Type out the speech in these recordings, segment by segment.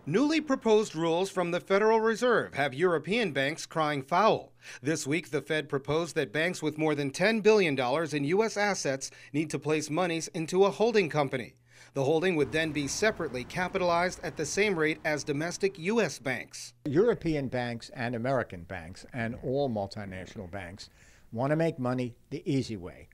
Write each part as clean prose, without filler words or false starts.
Newly proposed rules from the Federal Reserve have European banks crying foul. This week, the Fed proposed that banks with more than $10 billion in U.S. assets need to place monies into a holding company. The holding would then be separately capitalized at the same rate as domestic U.S. banks. European banks and American banks and all multinational banks want to make money the easy way.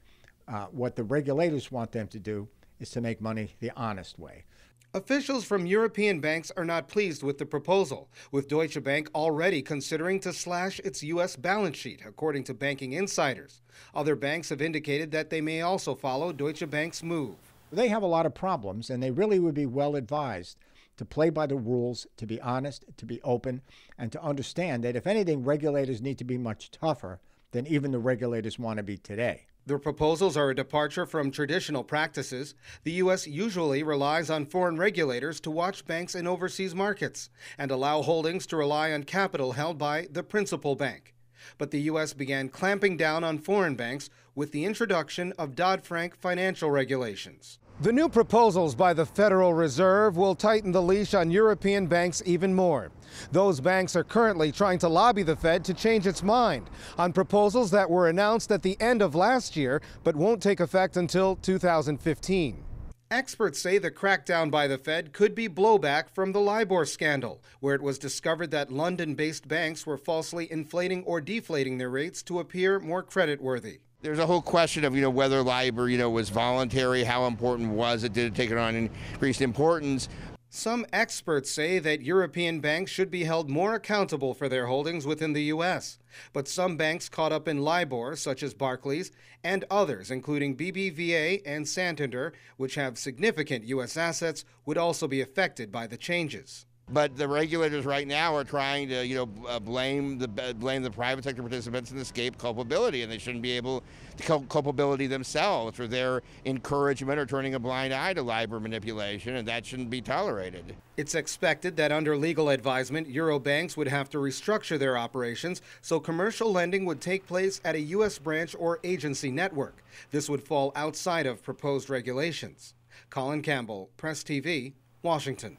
What the regulators want them to do is to make money the honest way. Officials from European banks are not pleased with the proposal, with Deutsche Bank already considering to slash its U.S. balance sheet, according to banking insiders. Other banks have indicated that they may also follow Deutsche Bank's move. They have a lot of problems, and they really would be well advised to play by the rules, to be honest, to be open, and to understand that if anything, regulators need to be much tougher than even the regulators want to be today. The proposals are a departure from traditional practices. The U.S. usually relies on foreign regulators to watch banks in overseas markets and allow holdings to rely on capital held by the principal bank. But the U.S. began clamping down on foreign banks with the introduction of Dodd-Frank financial regulations. The new proposals by the Federal Reserve will tighten the leash on European banks even more. Those banks are currently trying to lobby the Fed to change its mind on proposals that were announced at the end of last year but won't take effect until 2015. Experts say the crackdown by the Fed could be blowback from the LIBOR scandal, where it was discovered that London-based banks were falsely inflating or deflating their rates to appear more creditworthy. There's a whole question of, whether LIBOR, was voluntary, how important was it, did it take it on increased importance? Some experts say that European banks should be held more accountable for their holdings within the U.S. But some banks caught up in LIBOR, such as Barclays, and others, including BBVA and Santander, which have significant U.S. assets, would also be affected by the changes. But the regulators right now are trying to, blame the private sector participants and escape culpability, and they shouldn't be able to culpability themselves for their encouragement or turning a blind eye to LIBOR manipulation, and that shouldn't be tolerated. It's expected that under legal advisement, Euro banks would have to restructure their operations so commercial lending would take place at a U.S. branch or agency network. This would fall outside of proposed regulations. Colin Campbell, Press TV, Washington.